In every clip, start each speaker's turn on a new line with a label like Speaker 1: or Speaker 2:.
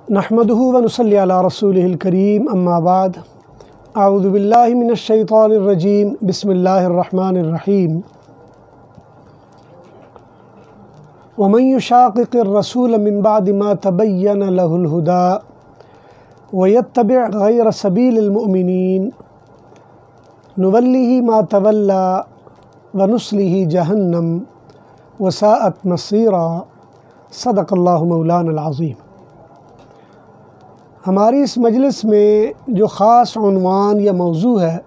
Speaker 1: نحمده ونصلی علی رسولہ الکریم اما بعد اعوذ باللہ من الشیطان الرجیم بسم اللہ الرحمن الرحیم ومن یشاقق الرسول من بعد ما تبین له الہدی ویتبع غیر سبیل المؤمنین نولیہ ما تولی ونصلہ جہنم وساءت مصیرا صدق اللہ مولانا العظیم۔ ہماری اس مجلس میں جو خاص عنوان یا موضوع ہے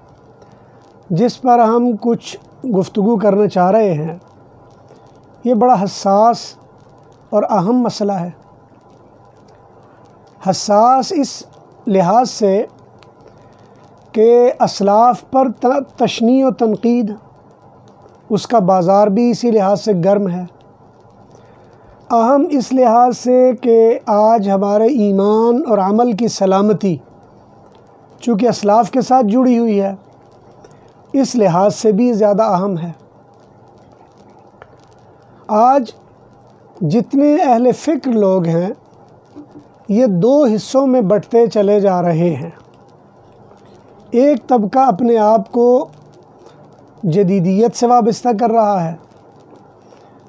Speaker 1: جس پر ہم کچھ گفتگو کرنا چاہ رہے ہیں، یہ بڑا حساس اور اہم مسئلہ ہے۔ حساس اس لحاظ سے کہ اسلاف پر تشنیع و تنقید، اس کا بازار بھی اسی لحاظ سے گرم ہے۔ اہم اس لحاظ سے کہ آج ہمارے ایمان اور عمل کی سلامتی چونکہ اسلاف کے ساتھ جڑی ہوئی ہے، اس لحاظ سے بھی زیادہ اہم ہے۔ آج جتنے اہل فکر لوگ ہیں یہ دو حصوں میں بٹتے چلے جا رہے ہیں۔ ایک طبقہ اپنے آپ کو جدیدیت سے وابستہ کر رہا ہے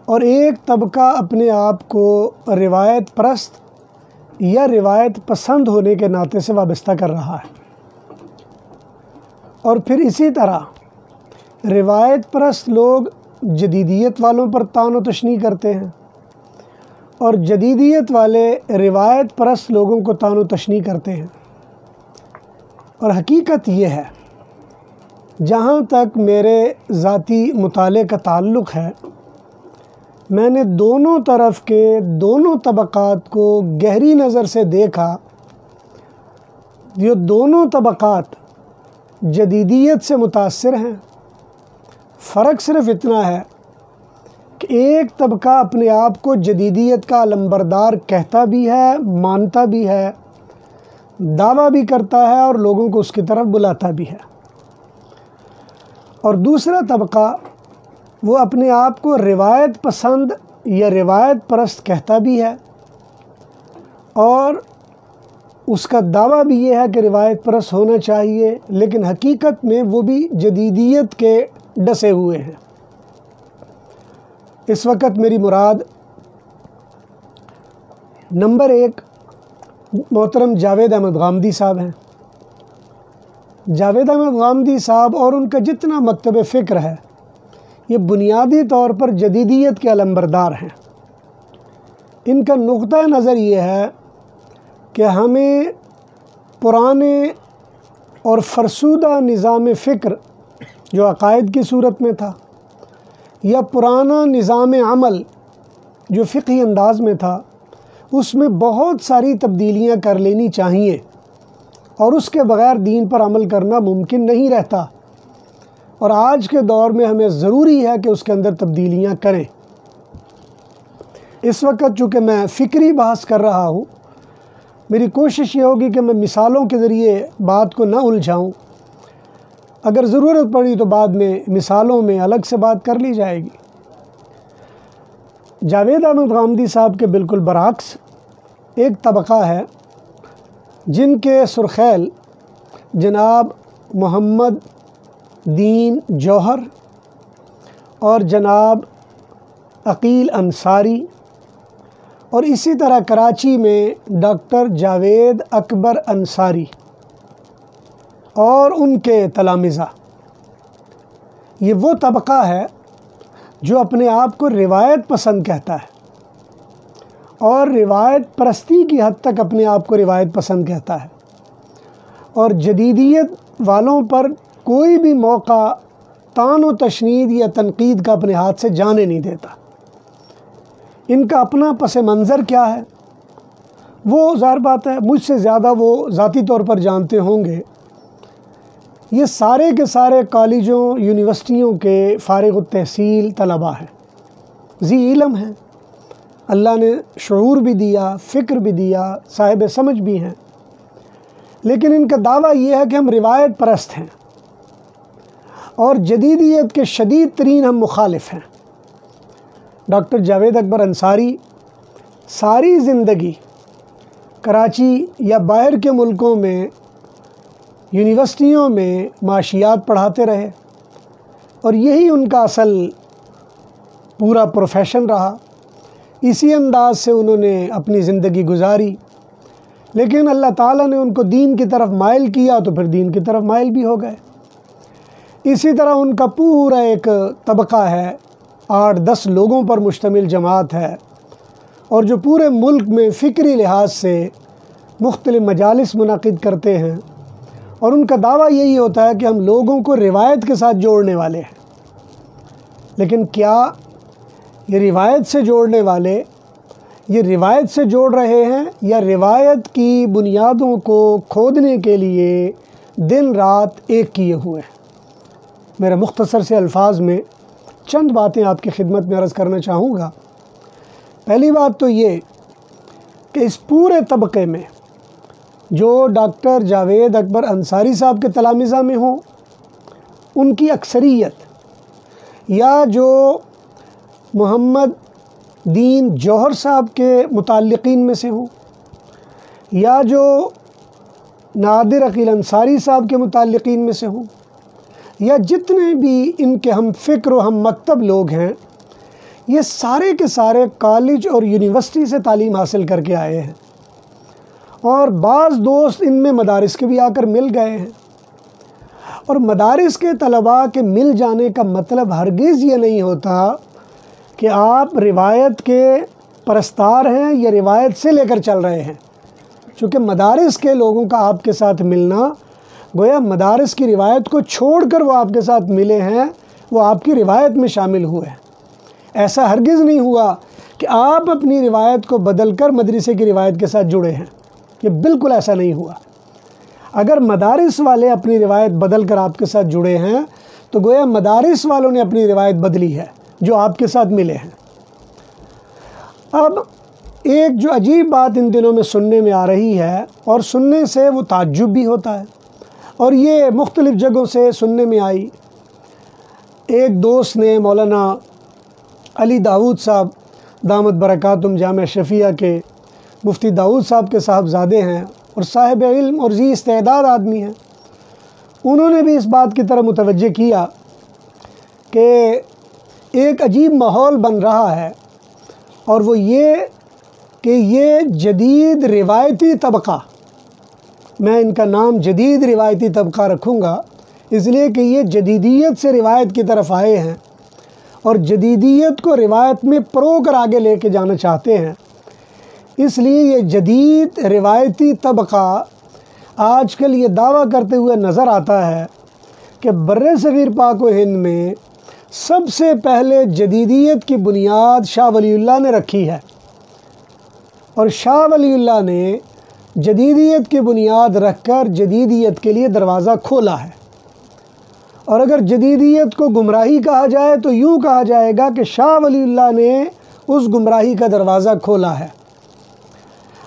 Speaker 1: اور ایک طبقہ اپنے آپ کو روایت پرست یا روایت پسند ہونے کے ناطے سے وابستہ کر رہا ہے، اور پھر اسی طرح روایت پرست لوگ جدیدیت والوں پر طعن و تشنیع کرتے ہیں اور جدیدیت والے روایت پرست لوگوں کو طعن و تشنیع کرتے ہیں۔ اور حقیقت یہ ہے، جہاں تک میرے ذاتی مطالعے کا تعلق ہے، میں نے دونوں طرف کے دونوں طبقات کو گہری نظر سے دیکھا۔ یہ دونوں طبقات جدیدیت سے متاثر ہیں۔ فرق صرف اتنا ہے کہ ایک طبقہ اپنے آپ کو جدیدیت کا علمبردار کہتا بھی ہے، مانتا بھی ہے، دعویٰ بھی کرتا ہے اور لوگوں کو اس کی طرف بلاتا بھی ہے، اور دوسرا طبقہ وہ اپنے آپ کو روایت پسند یا روایت پرست کہتا بھی ہے اور اس کا دعویٰ بھی یہ ہے کہ روایت پرست ہونا چاہیے، لیکن حقیقت میں وہ بھی جدیدیت کے ڈسے ہوئے ہیں۔ اس وقت میری مراد نمبر 1 محترم جاوید احمد غامدی صاحب ہیں۔ جاوید احمد غامدی صاحب اور ان کا جتنا مکتب فکر ہے یہ بنیادی طور پر جدیدیت کے علمبردار ہیں۔ ان کا نقطہ نظر یہ ہے کہ ہمیں پرانے اور فرسودہ نظام فکر جو عقائد کی صورت میں تھا یا پرانا نظام عمل جو فقہی انداز میں تھا، اس میں بہت ساری تبدیلیاں کر لینی چاہیے اور اس کے بغیر دین پر عمل کرنا ممکن نہیں رہتا، اور آج کے دور میں ہمیں ضروری ہے کہ اس کے اندر تبدیلیاں کریں۔ اس وقت چونکہ میں فکری بحث کر رہا ہوں، میری کوشش یہ ہوگی کہ میں مثالوں کے ذریعے بات کو نہ الجھاؤں۔ اگر ضرورت پڑی تو بعد میں مثالوں میں الگ سے بات کر لی جائے گی۔ جاوید احمد غامدی صاحب کے بالکل برعکس ایک طبقہ ہے جن کے سرخیل جناب محمد دین جوہر اور جناب عقیل انصاری، اور اسی طرح کراچی میں ڈاکٹر جاوید اکبر انصاری اور ان کے تلامذہ، یہ وہ طبقہ ہے جو اپنے آپ کو روایت پسند کہتا ہے اور روایت پرستی کی حد تک اپنے آپ کو روایت پسند کہتا ہے، اور جدیدیت والوں پر کوئی بھی موقع طعن و تشنید یا تنقید کا اپنے ہاتھ سے جانے نہیں دیتا۔ ان کا اپنا پس منظر کیا ہے وہ ظاہر بات ہے مجھ سے زیادہ وہ ذاتی طور پر جانتے ہوں گے۔ یہ سارے کے سارے کالجوں یونیورسٹیوں کے فارغ التحصیل طلباء ہیں، ذی علم ہیں، اللہ نے شعور بھی دیا، فکر بھی دیا، صاحب سمجھ بھی ہیں، لیکن ان کا دعویٰ یہ ہے کہ ہم روایت پرست ہیں اور جدیدیت کے شدید ترین ہم مخالف ہیں۔ ڈاکٹر جاوید اکبر انصاری ساری زندگی کراچی یا باہر کے ملکوں میں یونیورسٹیوں میں معاشیات پڑھاتے رہے اور یہی ان کا اصل پورا پروفیشن رہا، اسی انداز سے انہوں نے اپنی زندگی گزاری۔ لیکن اللہ تعالیٰ نے ان کو دین کی طرف مائل کیا تو پھر دین کی طرف مائل بھی ہو گئے۔ اسی طرح ان کا پورا ایک طبقہ ہے، 8-10 لوگوں پر مشتمل جماعت ہے، اور جو پورے ملک میں فکری لحاظ سے مختلف مجالس منعقد کرتے ہیں، اور ان کا دعویٰ یہی ہوتا ہے کہ ہم لوگوں کو روایت کے ساتھ جوڑنے والے ہیں۔ لیکن کیا یہ روایت سے جوڑنے والے یہ روایت سے جوڑ رہے ہیں یا روایت کی بنیادوں کو کھودنے کے لیے دن رات ایک کیے ہوئے ہیں؟ میرے مختصر سے الفاظ میں چند باتیں آپ کی خدمت میں عرض کرنا چاہوں گا۔ پہلی بات تو یہ کہ اس پورے طبقے میں جو ڈاکٹر جاوید اکبر انصاری صاحب کے تلامذہ میں ہوں، ان کی اکثریت، یا جو محمد دین جوہر صاحب کے متعلقین میں سے ہوں، یا جو نادر عقیل انصاری صاحب کے متعلقین میں سے ہوں، یا جتنے بھی ان کے ہم فکر و ہم مکتب لوگ ہیں، یہ سارے کے سارے کالج اور یونیورسٹی سے تعلیم حاصل کر کے آئے ہیں، اور بعض دوست ان میں مدارس کے بھی آ کر مل گئے ہیں۔ اور مدارس کے طلباء کے مل جانے کا مطلب ہرگز یہ نہیں ہوتا کہ آپ روایت کے پرستار ہیں یا روایت سے لے کر چل رہے ہیں، چونکہ مدارس کے لوگوں کا آپ کے ساتھ ملنا گویا مدارس کی روایت کو چھوڑ کر وہ آپ کے ساتھ ملے ہیں، وہ آپ کی روایت میں شامل ہوئے ہیں۔ ایسا ہرگز نہیں ہوا کہ آپ اپنی روایت کو بدل کر مدرسے کی روایت کے ساتھ جڑے ہیں، یہ بالکل ایسا نہیں ہوا۔ اگر مدارس والے اپنی روایت بدل کر آپ کے ساتھ جڑے ہیں تو گویا مدارس والوں نے اپنی روایت بدلی ہے جو آپ کے ساتھ ملے ہیں۔ اب ایک جو عجیب بات ان دنوں میں سننے میں آ رہی ہے، اور سننے سے وہ تعجب بھی ہوتا ہے، اور یہ مختلف جگہوں سے سننے میں آئی۔ ایک دوست نے مولانا علی داؤد صاحب دامت برکاتہم جامعہ شفیعہ کے مفتی داؤد صاحب کے صاحبزادے ہیں اور صاحب علم اور ذی استعداد آدمی ہیں، انہوں نے بھی اس بات کی طرف متوجہ کیا کہ ایک عجیب ماحول بن رہا ہے، اور وہ یہ کہ یہ جدید روایتی طبقہ، میں ان کا نام جدید روایتی طبقہ رکھوں گا اس لیے کہ یہ جدیدیت سے روایت کی طرف آئے ہیں اور جدیدیت کو روایت میں پرو کر آگے لے کے جانا چاہتے ہیں۔ اس لیے یہ جدید روایتی طبقہ آج کل یہ دعویٰ کرتے ہوئے نظر آتا ہے کہ بر صغیر پاک و ہند میں سب سے پہلے جدیدیت کی بنیاد شاہ ولی اللہ نے رکھی ہے، اور شاہ ولی اللہ نے جدیدیت کی بنیاد رکھ کر جدیدیت کے لیے دروازہ کھولا ہے۔ اور اگر جدیدیت کو گمراہی کہا جائے تو یوں کہا جائے گا کہ شاہ ولی اللہ نے اس گمراہی کا دروازہ کھولا ہے۔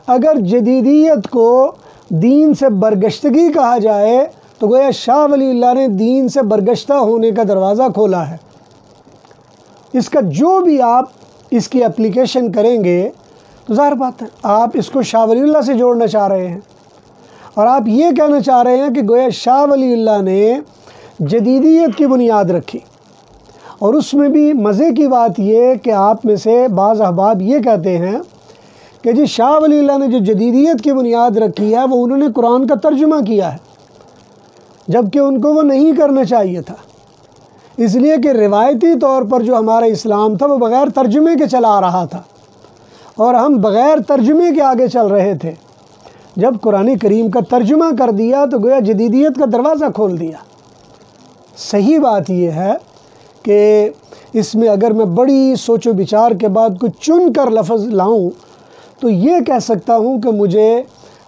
Speaker 1: اگر جدیدیت کو دین سے برگشتگی کہا جائے تو گویا شاہ ولی اللہ نے دین سے برگشتہ ہونے کا دروازہ کھولا ہے۔ اس کا جو بھی آپ اس کی اپلیکیشن کریں گے تو ظاہر بات ہے آپ اس کو شاہ ولی اللہ سے جوڑنا چاہ رہے ہیں، اور آپ یہ کہنا چاہ رہے ہیں کہ گویا شاہ ولی اللہ نے جدیدیت کی بنیاد رکھی۔ اور اس میں بھی مزے کی بات یہ کہ آپ میں سے بعض احباب یہ کہتے ہیں کہ جی شاہ ولی اللہ نے جو جدیدیت کی بنیاد رکھی ہے وہ انہوں نے قرآن کا ترجمہ کیا ہے، جبکہ ان کو وہ نہیں کرنا چاہیے تھا، اس لیے کہ روایتی طور پر جو ہمارا اسلام تھا وہ بغیر ترجمے کے چلا آ رہا تھا، اور ہم بغیر ترجمے کے آگے چل رہے تھے۔ جب قرآن کریم کا ترجمہ کر دیا تو گویا جدیدیت کا دروازہ کھول دیا۔ صحیح بات یہ ہے کہ اس میں اگر میں بڑی سوچ و بچار کے بعد کچھ چن کر لفظ لاؤں تو یہ کہہ سکتا ہوں کہ مجھے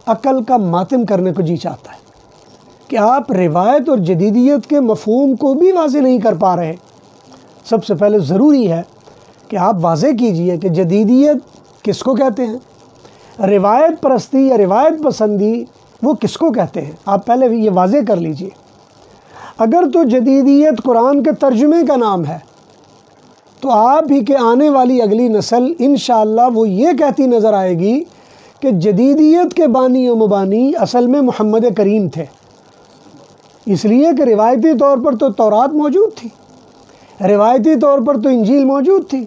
Speaker 1: عقل کا ماتم کرنے کو جی چاہتا ہے کہ آپ روایت اور جدیدیت کے مفہوم کو بھی واضح نہیں کر پا رہے۔ سب سے پہلے ضروری ہے کہ آپ واضح کیجئے کہ جدیدیت کس کو کہتے ہیں، روایت پرستی یا روایت پسندی وہ کس کو کہتے ہیں، آپ پہلے یہ واضح کر لیجئے۔ اگر تو جدیدیت قرآن کے ترجمے کا نام ہے تو آپ ہی کے آنے والی اگلی نسل انشاءاللہ وہ یہ کہتی نظر آئے گی کہ جدیدیت کے بانی و مبانی اصل میں محمد کریم تھے، اس لیے کہ روایتی طور پر تو تورات موجود تھی، روایتی طور پر تو انجیل موجود تھی۔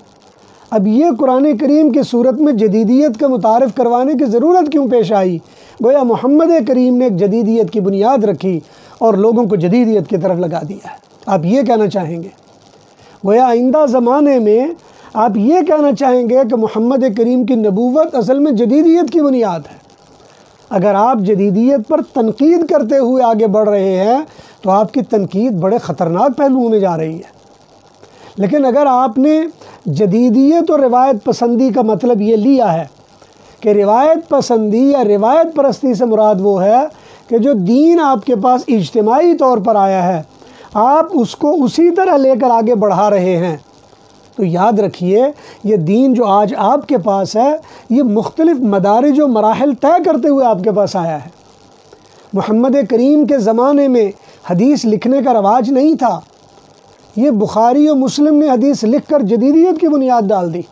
Speaker 1: اب یہ قرآن کریم کی صورت میں جدیدیت کا متعارف کروانے کی ضرورت کیوں پیش آئی؟ گویا محمد کریم نے ایک جدیدیت کی بنیاد رکھی اور لوگوں کو جدیدیت کی طرف لگا دیا ہے۔ آپ یہ کہنا چاہیں گے، گویا آئندہ زمانے میں آپ یہ کہنا چاہیں گے کہ محمد کریم کی نبوت اصل میں جدیدیت کی بنیاد ہے۔ اگر آپ جدیدیت پر تنقید کرتے ہوئے آگے بڑھ رہے ہیں تو آپ کی تنقید بڑے خطرناک پہلوؤں میں جا رہی ہے۔ لیکن اگر آپ نے جدیدیت اور روایت پسندی کا مطلب یہ لیا ہے کہ روایت پسندی یا روایت پرستی سے مراد وہ ہے کہ جو دین آپ کے پاس اجتماعی طور پر آیا ہے آپ اس کو اسی طرح لے کر آگے بڑھا رہے ہیں، تو یاد رکھیے یہ دین جو آج آپ کے پاس ہے یہ مختلف مدارج و مراحل طے کرتے ہوئے آپ کے پاس آیا ہے۔ محمد کریم کے زمانے میں حدیث لکھنے کا رواج نہیں تھا، یہ بخاری و مسلم نے حدیث لکھ کر جدیدیت کی بنیاد ڈال دی۔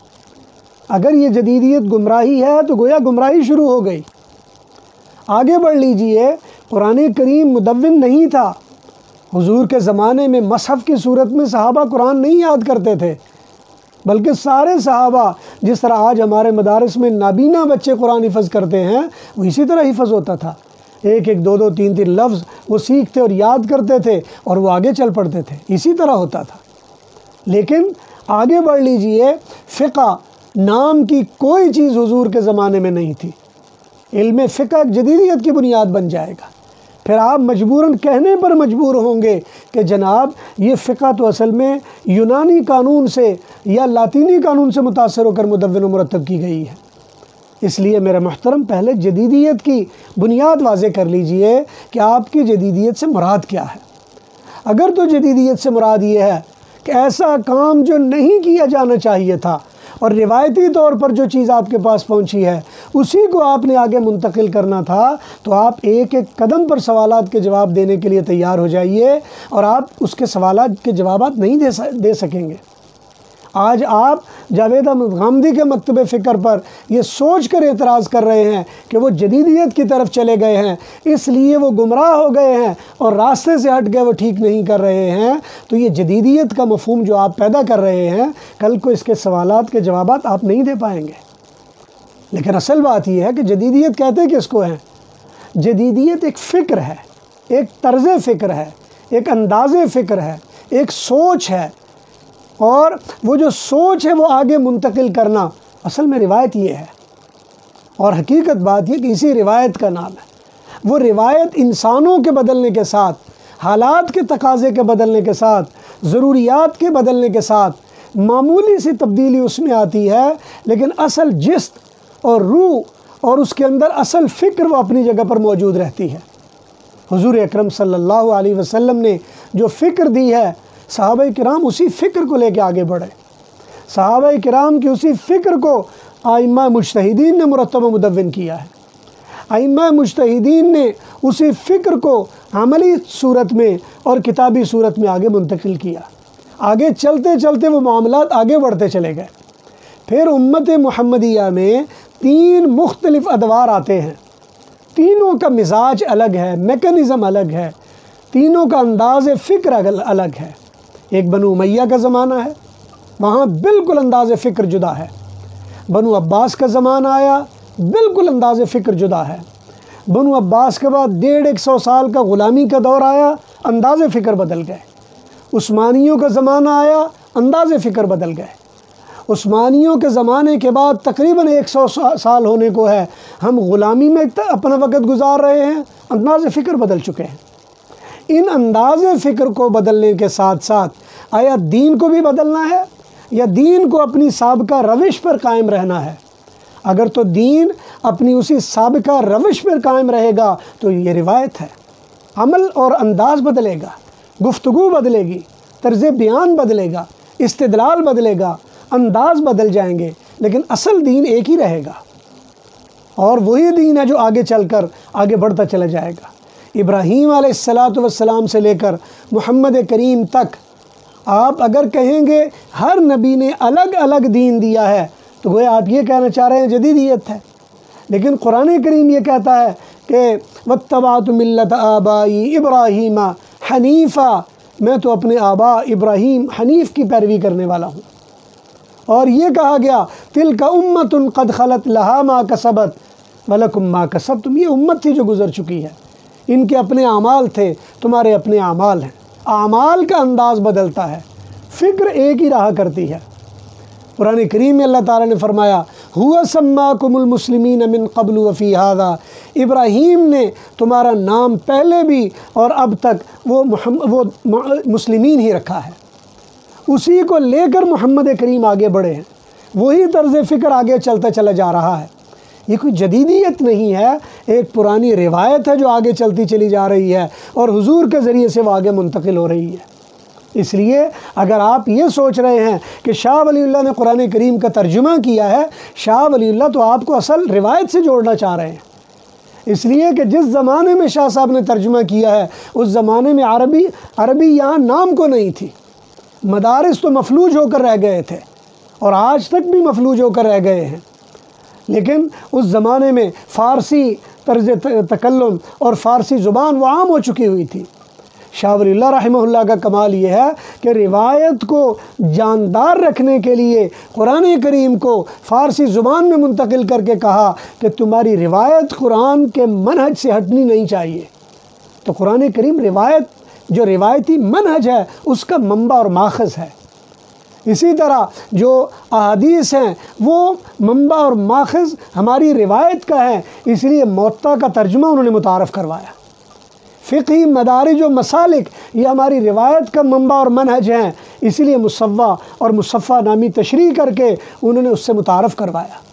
Speaker 1: اگر یہ جدیدیت گمراہی ہے تو گویا گمراہی شروع ہو گئی۔ آگے بڑھ لیجئے، قرآن کریم مدون نہیں تھا، حضور کے زمانے میں مصحف کی صورت میں صحابہ قرآن نہیں یاد کرتے تھے، بلکہ سارے صحابہ جس طرح آج ہمارے مدارس میں نابینا بچے قرآن حفظ کرتے ہیں وہ اسی طرح حفظ ہوتا تھا، ایک ایک دو دو تین تین لفظ وہ سیکھتے اور یاد کرتے تھے اور وہ آگے چل پڑتے تھے، اسی طرح ہوتا تھا۔ لیکن آگے بڑھ لیجئے، فقہ نام کی کوئی چیز حضور کے زمانے میں نہیں تھی، علم فقہ ایک جدیدیت کی بنیاد بن جائے گا۔ پھر آپ مجبوراً کہنے پر مجبور ہوں گے کہ جناب یہ فقہ تو اصل میں یونانی قانون سے یا لاطینی قانون سے متاثر ہو کر مدون و مرتب کی گئی ہے۔ اس لیے میرا محترم پہلے جدیدیت کی بنیاد واضح کر لیجئے کہ آپ کی جدیدیت سے مراد کیا ہے۔ اگر تو جدیدیت سے مراد یہ ہے کہ ایسا کام جو نہیں کیا جانا چاہیے تھا اور روایتی طور پر جو چیز آپ کے پاس پہنچی ہے اسی کو آپ نے آگے منتقل کرنا تھا، تو آپ ایک ایک قدم پر سوالات کے جواب دینے کے لیے تیار ہو جائیے اور آپ اس کے سوالات کے جوابات نہیں دے سکیں گے۔ آج آپ جاوید احمد غامدی کے مکتب فکر پر یہ سوچ کر اعتراض کر رہے ہیں کہ وہ جدیدیت کی طرف چلے گئے ہیں اس لیے وہ گمراہ ہو گئے ہیں اور راستے سے ہٹ گئے وہ ٹھیک نہیں کر رہے ہیں، تو یہ جدیدیت کا مفہوم جو آپ پیدا کر رہے ہیں کل کو اس کے سوالات کے جوابات آپ نہیں دے پائیں گے۔ لیکن اصل بات یہ ہے کہ جدیدیت کہتے کس کو ہیں؟ جدیدیت ایک فکر ہے، ایک طرز فکر ہے، ایک انداز فکر ہے، ایک سوچ ہے، اور وہ جو سوچ ہے وہ آگے منتقل کرنا اصل میں روایت یہ ہے۔ اور حقیقت بات یہ کہ اسی روایت کا نام ہے۔ وہ روایت انسانوں کے بدلنے کے ساتھ، حالات کے تقاضے کے بدلنے کے ساتھ، ضروریات کے بدلنے کے ساتھ معمولی سی تبدیلی اس میں آتی ہے، لیکن اصل جست اور روح اور اس کے اندر اصل فکر وہ اپنی جگہ پر موجود رہتی ہے۔ حضور اکرم صلی اللہ علیہ وسلم نے جو فکر دی ہے صحابہ کرام اسی فکر کو لے کے آگے بڑھے۔ صحابہ کرام کی اسی فکر کو ائمہ مجتہدین نے مرتب و مدون کیا ہے۔ ائمہ مجتہدین نے اسی فکر کو عملی صورت میں اور کتابی صورت میں آگے منتقل کیا۔ آگے چلتے چلتے وہ معاملات آگے بڑھتے چلے گئے۔ پھر امت محمدیہ میں 3 مختلف ادوار آتے ہیں، تینوں کا مزاج الگ ہے، میکانزم الگ ہے، تینوں کا انداز فکر الگ ہے۔ ایک بنو امیہ کا زمانہ ہے، وہاں بالکل انداز فکر جدا ہے۔ بنو عباس کا زمانہ آیا، بالکل انداز فکر جدا ہے۔ بنو عباس کے بعد 150 سال کا غلامی کا دور آیا، انداز فکر بدل گئے۔ عثمانیوں کا زمانہ آیا، انداز فکر بدل گئے۔ عثمانیوں کے زمانے کے بعد تقریباً 100 سال ہونے کو ہے، ہم غلامی میں اپنا وقت گزار رہے ہیں، انداز فکر بدل چکے ہیں۔ ان انداز فکر کو بدلنے کے ساتھ ساتھ آیا دین کو بھی بدلنا ہے یا دین کو اپنی سابقہ روش پر قائم رہنا ہے؟ اگر تو دین اپنی اسی سابقہ روش پر قائم رہے گا تو یہ روایت ہے۔ عمل اور انداز بدلے گا، گفتگو بدلے گی، طرز بیان بدلے گا، استدلال بدلے گا، انداز بدل جائیں گے، لیکن اصل دین ایک ہی رہے گا، اور وہی دین ہے جو آگے چل کر آگے بڑھتا چلا جائے گا۔ ابراہیم علیہ السلام سے لے کر محمد کریم تک آپ اگر کہیں گے ہر نبی نے الگ الگ دین دیا ہے تو گویا آپ یہ کہنا چاہ رہے ہیں جدیدیت ہے۔ لیکن قرآن کریم یہ کہتا ہے کہ واتبعت ملت آبائی ابراہیم حنیفا، میں تو اپنے آبا ابراہیم حنیف کی پیروی کرنے والا ہوں۔ اور یہ کہا گیا تلک امت قد خلت لہا ما کسبت ولکم ما کسبتم، یہ امت تھی جو گزر چکی ہے، ان کے اپنے اعمال تھے، تمہارے اپنے اعمال ہیں۔ اعمال کا انداز بدلتا ہے، فکر ایک ہی رہا کرتی ہے۔ قرآن کریم میں اللہ تعالیٰ نے فرمایا ہوا سماکم المسلمین من قبل وفی ھذا، ابراہیم نے تمہارا نام پہلے بھی اور اب تک وہ مسلمین ہی رکھا ہے، اسی کو لے کر محمد کریم آگے بڑھے ہیں، وہی طرز فکر آگے چلتا چلا جا رہا ہے۔ یہ کوئی جدیدیت نہیں ہے، ایک پرانی روایت ہے جو آگے چلتی چلی جا رہی ہے اور حضور کے ذریعے سے وہ آگے منتقل ہو رہی ہے۔ اس لیے اگر آپ یہ سوچ رہے ہیں کہ شاہ ولی اللہ نے قرآن کریم کا ترجمہ کیا ہے، شاہ ولی اللہ تو آپ کو اصل روایت سے جوڑنا چاہ رہے ہیں، اس لیے کہ جس زمانے میں شاہ صاحب نے ترجمہ کیا ہے اس زمانے میں عربی یہاں نام کو نہیں تھی، مدارس تو مفلوج ہو کر رہ گئے تھے اور آج تک بھی مفلوج ہو کر رہ گئے ہیں، لیکن اس زمانے میں فارسی طرز تکلم اور فارسی زبان وہ عام ہو چکی ہوئی تھی۔ شاہ ولی اللہ رحمہ اللہ کا کمال یہ ہے کہ روایت کو جاندار رکھنے کے لیے قرآن کریم کو فارسی زبان میں منتقل کر کے کہا کہ تمہاری روایت قرآن کے منہج سے ہٹنی نہیں چاہیے۔ تو قرآن کریم روایت جو روایتی منہج ہے اس کا منبع اور ماخذ ہے، اسی طرح جو احادیث ہیں وہ منبع اور ماخذ ہماری روایت کا ہے، اس لیے موطا کا ترجمہ انہوں نے متعارف کروایا۔ فقہی مدارج و مسالک یہ ہماری روایت کا منبع اور منہج ہیں، اسی لیے مصوّع اور مصفّہ نامی تشریح کر کے انہوں نے اس سے متعارف کروایا۔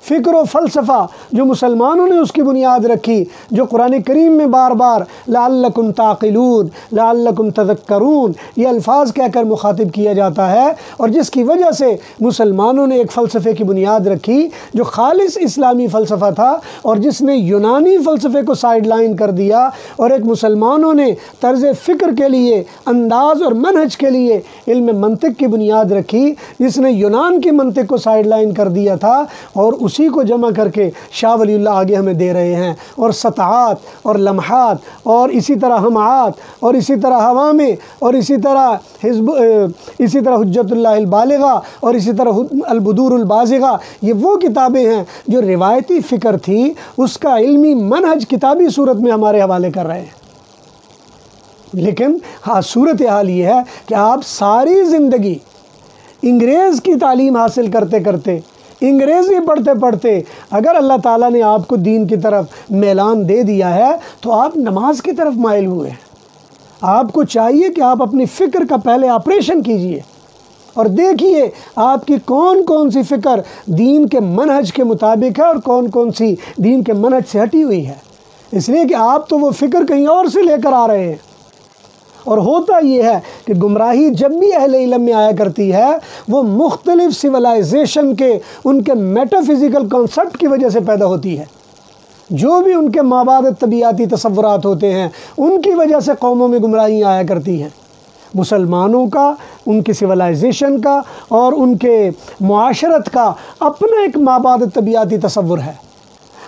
Speaker 1: فکر و فلسفہ جو مسلمانوں نے اس کی بنیاد رکھی، جو قرآن کریم میں بار بار لعلکم تعقلون، لعلکم تذکرون یہ الفاظ کہہ کر مخاطب کیا جاتا ہے، اور جس کی وجہ سے مسلمانوں نے ایک فلسفے کی بنیاد رکھی جو خالص اسلامی فلسفہ تھا، اور جس نے یونانی فلسفے کو سائیڈ لائن کر دیا، اور ایک مسلمانوں نے طرز فکر کے لیے، انداز اور منہج کے لیے علم منطق کی بنیاد رکھی، جس نے یونان کی منطق کو سائیڈ لائن کر دیا تھا، اور اسی کو جمع کر کے شاہ ولی اللہ آگے ہمیں دے رہے ہیں، اور سطعات اور لمحات اور اسی طرح ہمعات اور اسی طرح حوامے اور اسی طرح حجت اللہ البالغہ اور اسی طرح البدور البازغہ، یہ وہ کتابیں ہیں جو روایتی فکر تھی اس کا علمی منہج کتابی صورت میں ہمارے حوالے کر رہے ہیں۔ لیکن ہاں صورتحال یہ ہے کہ آپ ساری زندگی انگریز کی تعلیم حاصل کرتے کرتے، انگریزی پڑھتے پڑھتے اگر اللہ تعالیٰ نے آپ کو دین کی طرف میلان دے دیا ہے تو آپ نماز کی طرف مائل ہوئے ہیں۔ آپ کو چاہیے کہ آپ اپنی فکر کا پہلے آپریشن کیجئے اور دیکھیے آپ کی کون کون سی فکر دین کے منہج کے مطابق ہے اور کون کون سی دین کے منہج سے ہٹی ہوئی ہے، اس لیے کہ آپ تو وہ فکر کہیں اور سے لے کر آ رہے ہیں۔ اور ہوتا یہ ہے کہ گمراہی جب بھی اہل علم میں آیا کرتی ہے وہ مختلف سویلائزیشن کے ان کے میٹا فزیکل کانسیپٹ کی وجہ سے پیدا ہوتی ہے، جو بھی ان کے مابعد طبیعتی تصورات ہوتے ہیں ان کی وجہ سے قوموں میں گمراہی آیا کرتی ہیں۔ مسلمانوں کا، ان کی سویلائزیشن کا اور ان کے معاشرت کا اپنا ایک مابعد طبیعتی تصور ہے،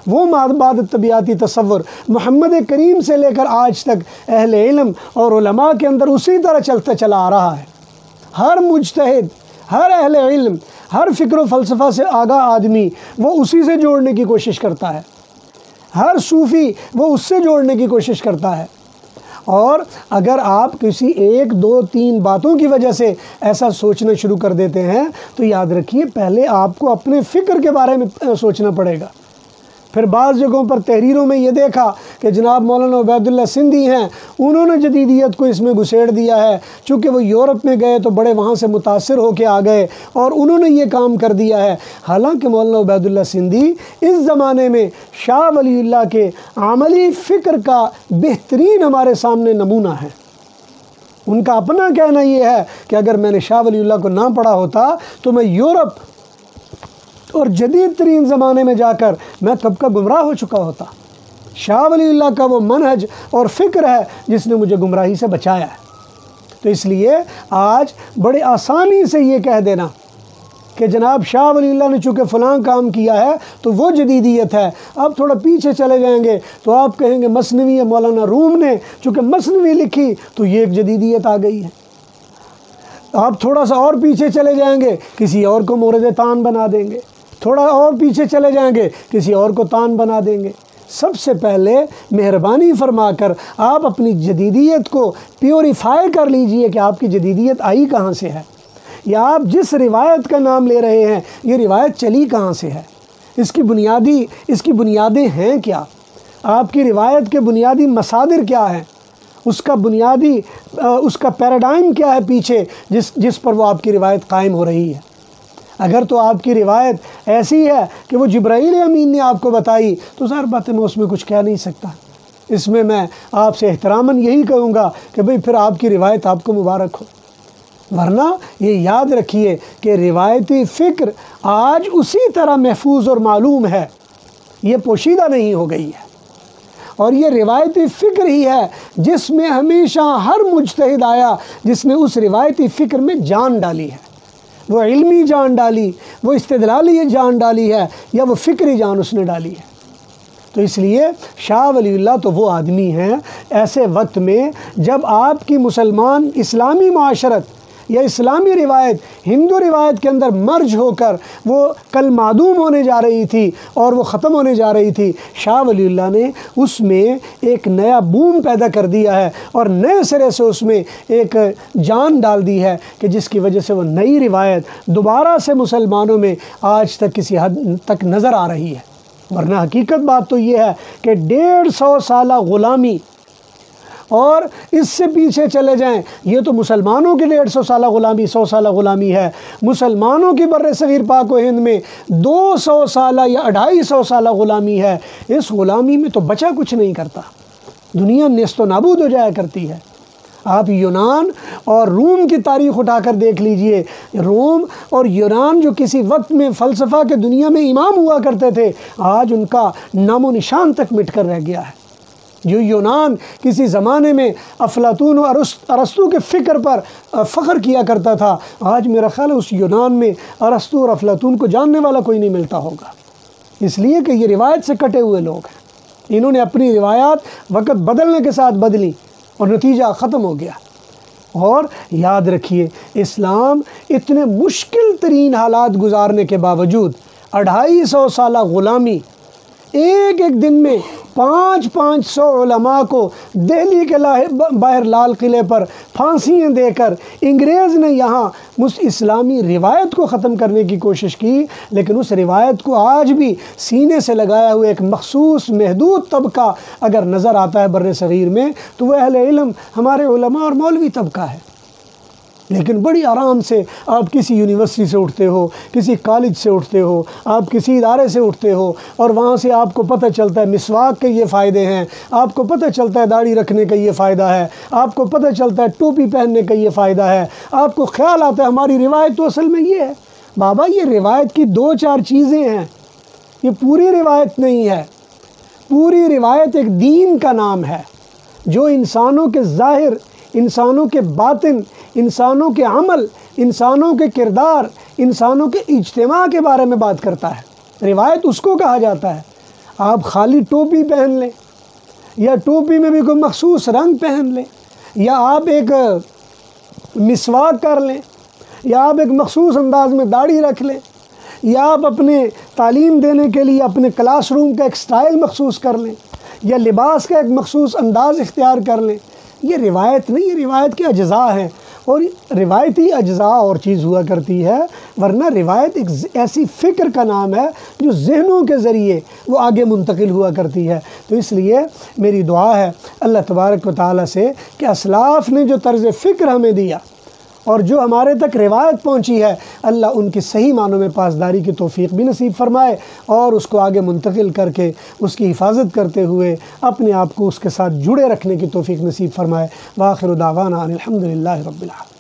Speaker 1: وہ مابعد طبیعتی تصور محمد کریم سے لے کر آج تک اہل علم اور علماء کے اندر اسی طرح چلتا چلا آ رہا ہے۔ ہر مجتہد، ہر اہل علم، ہر فکر و فلسفہ سے آگاہ آدمی وہ اسی سے جوڑنے کی کوشش کرتا ہے، ہر صوفی وہ اس سے جوڑنے کی کوشش کرتا ہے۔ اور اگر آپ کسی ایک دو تین باتوں کی وجہ سے ایسا سوچنا شروع کر دیتے ہیں تو یاد رکھیے پہلے آپ کو اپنے فکر کے بارے میں سوچنا پڑے گا۔ پھر بعض جگہوں پر تحریروں میں یہ دیکھا کہ جناب مولانا عبید اللہ سندھی ہیں، انہوں نے جدیدیت کو اس میں گھسیڑ دیا ہے، چونکہ وہ یورپ میں گئے تو بڑے وہاں سے متاثر ہو کے آ گئے اور انہوں نے یہ کام کر دیا ہے۔ حالانکہ مولانا عبید اللہ سندھی اس زمانے میں شاہ ولی اللہ کے عملی فکر کا بہترین ہمارے سامنے نمونہ ہے۔ ان کا اپنا کہنا یہ ہے کہ اگر میں نے شاہ ولی اللہ کو نہ پڑھا ہوتا تو میں یورپ اور جدید ترین زمانے میں جا کر میں کب کا گمراہ ہو چکا ہوتا۔ شاہ ولی اللہ کا وہ منہج اور فکر ہے جس نے مجھے گمراہی سے بچایا ہے۔ تو اس لیے آج بڑے آسانی سے یہ کہہ دینا کہ جناب شاہ ولی اللہ نے چونکہ فلاں کام کیا ہے تو وہ جدیدیت ہے۔ اب تھوڑا پیچھے چلے جائیں گے تو آپ کہیں گے مثنوی ہے مولانا روم نے چونکہ مثنوی لکھی تو یہ ایک جدیدیت آ گئی ہے۔ آپ تھوڑا سا اور پیچھے چلے جائیں گے کسی اور کو مورد طعن بنا دیں گے، تھوڑا اور پیچھے چلے جائیں گے کسی اور کو طعن بنا دیں گے۔ سب سے پہلے مہربانی فرما کر آپ اپنی جدیدیت کو پیوریفائی کر لیجئے کہ آپ کی جدیدیت آئی کہاں سے ہے، یا آپ جس روایت کا نام لے رہے ہیں یہ روایت چلی کہاں سے ہے، اس کی بنیادیں ہیں کیا، آپ کی روایت کے بنیادی مصادر کیا ہیں، اس کا پیراڈائم کیا ہے پیچھے جس پر وہ آپ کی روایت قائم ہو رہی ہے۔ اگر تو آپ کی روایت ایسی ہے کہ وہ جبرائیل امین نے آپ کو بتائی تو ظاہر بات ہے میں اس میں کچھ کہہ نہیں سکتا، اس میں آپ سے احتراماً یہی کہوں گا کہ بھئی پھر آپ کی روایت آپ کو مبارک ہو، ورنہ یہ یاد رکھیے کہ روایتی فکر آج اسی طرح محفوظ اور معلوم ہے، یہ پوشیدہ نہیں ہو گئی ہے، اور یہ روایتی فکر ہی ہے جس میں ہمیشہ ہر مجتہد آیا جس نے اس روایتی فکر میں جان ڈالی ہے، وہ علمی جان ڈالی، وہ استدلالی جان ڈالی ہے، یا وہ فکری جان اس نے ڈالی ہے۔ تو اس لیے شاہ ولی اللہ تو وہ آدمی ہیں ایسے وقت میں جب آپ کی مسلمان اسلامی معاشرت یا اسلامی روایت ہندو روایت کے اندر مرج ہو کر وہ کل معدوم ہونے جا رہی تھی اور وہ ختم ہونے جا رہی تھی، شاہ ولی اللہ نے اس میں ایک نیا بوم پیدا کر دیا ہے اور نئے سرے سے اس میں ایک جان ڈال دی ہے کہ جس کی وجہ سے وہ نئی روایت دوبارہ سے مسلمانوں میں آج تک کسی حد تک نظر آ رہی ہے۔ ورنہ حقیقت بات تو یہ ہے کہ 150 سالہ غلامی، اور اس سے پیچھے چلے جائیں یہ تو مسلمانوں کی 150 سالہ غلامی 100 سالہ غلامی ہے، مسلمانوں کی بر صغیر پاک و ہند میں 200 سالہ یا 250 سالہ غلامی ہے۔ اس غلامی میں تو بچا کچھ نہیں کرتا، دنیا نیست و نابود ہو جایا کرتی ہے۔ آپ یونان اور روم کی تاریخ اٹھا کر دیکھ لیجئے، روم اور یونان جو کسی وقت میں فلسفہ کے دنیا میں امام ہوا کرتے تھے، آج ان کا نام و نشان تک مٹ کر رہ گیا ہے۔ جو یونان کسی زمانے میں افلاطون و ارسطو کے فکر پر فخر کیا کرتا تھا، آج میرا خیال ہے اس یونان میں ارسطو اور افلاطون کو جاننے والا کوئی نہیں ملتا ہوگا، اس لیے کہ یہ روایت سے کٹے ہوئے لوگ ہیں۔ انہوں نے اپنی روایات وقت بدلنے کے ساتھ بدلی اور نتیجہ ختم ہو گیا۔ اور یاد رکھیے اسلام اتنے مشکل ترین حالات گزارنے کے باوجود 250 سالہ غلامی، ایک دن میں 500 علماء کو دہلی کے باہر لال قلعے پر پھانسیاں دے کر انگریز نے یہاں اسلامی روایت کو ختم کرنے کی کوشش کی، لیکن اس روایت کو آج بھی سینے سے لگایا ہوئے ایک مخصوص محدود طبقہ اگر نظر آتا ہے بر صغیر میں تو وہ اہل علم ہمارے علماء اور مولوی طبقہ ہے۔ لیکن بڑی آرام سے آپ کسی یونیورسٹی سے اٹھتے ہو، کسی کالج سے اٹھتے ہو، آپ کسی ادارے سے اٹھتے ہو اور وہاں سے آپ کو پتہ چلتا ہے مسواک کے یہ فائدے ہیں، آپ کو پتہ چلتا ہے داڑھی رکھنے کا یہ فائدہ ہے، آپ کو پتہ چلتا ہے ٹوپی پہننے کا یہ فائدہ ہے، آپ کو خیال آتا ہے ہماری روایت تو اصل میں یہ ہے۔ بابا یہ روایت کی 2-4 چیزیں ہیں، یہ پوری روایت نہیں ہے۔ پوری روایت ایک دین کا نام ہے جو انسانوں کے ظاہر، انسانوں کے باطن، انسانوں کے عمل، انسانوں کے کردار، انسانوں کے اجتماع کے بارے میں بات کرتا ہے۔ روایت اس کو کہا جاتا ہے۔ آپ خالی ٹوپی پہن لیں یا ٹوپی میں بھی کوئی مخصوص رنگ پہن لیں، یا آپ ایک مسواک کر لیں، یا آپ ایک مخصوص انداز میں داڑھی رکھ لیں، یا آپ اپنے تعلیم دینے کے لیے اپنے کلاس روم کا ایک سٹائل مخصوص کر لیں، یا لباس کا ایک مخصوص انداز اختیار کر لیں، یہ روایت نہیں، یہ روایت کے اجزاء ہیں۔ اور روایتی اجزاء اور چیز ہوا کرتی ہے، ورنہ روایت ایک ایسی فکر کا نام ہے جو ذہنوں کے ذریعے وہ آگے منتقل ہوا کرتی ہے۔ تو اس لیے میری دعا ہے اللہ تبارک و تعالیٰ سے کہ اسلاف نے جو طرز فکر ہمیں دیا اور جو ہمارے تک روایت پہنچی ہے، اللہ ان کی صحیح معنوں میں پاسداری کی توفیق بھی نصیب فرمائے اور اس کو آگے منتقل کر کے اس کی حفاظت کرتے ہوئے اپنے آپ کو اس کے ساتھ جڑے رکھنے کی توفیق نصیب فرمائے۔ وآخر دعوانا ان الحمد للہ رب العالمین۔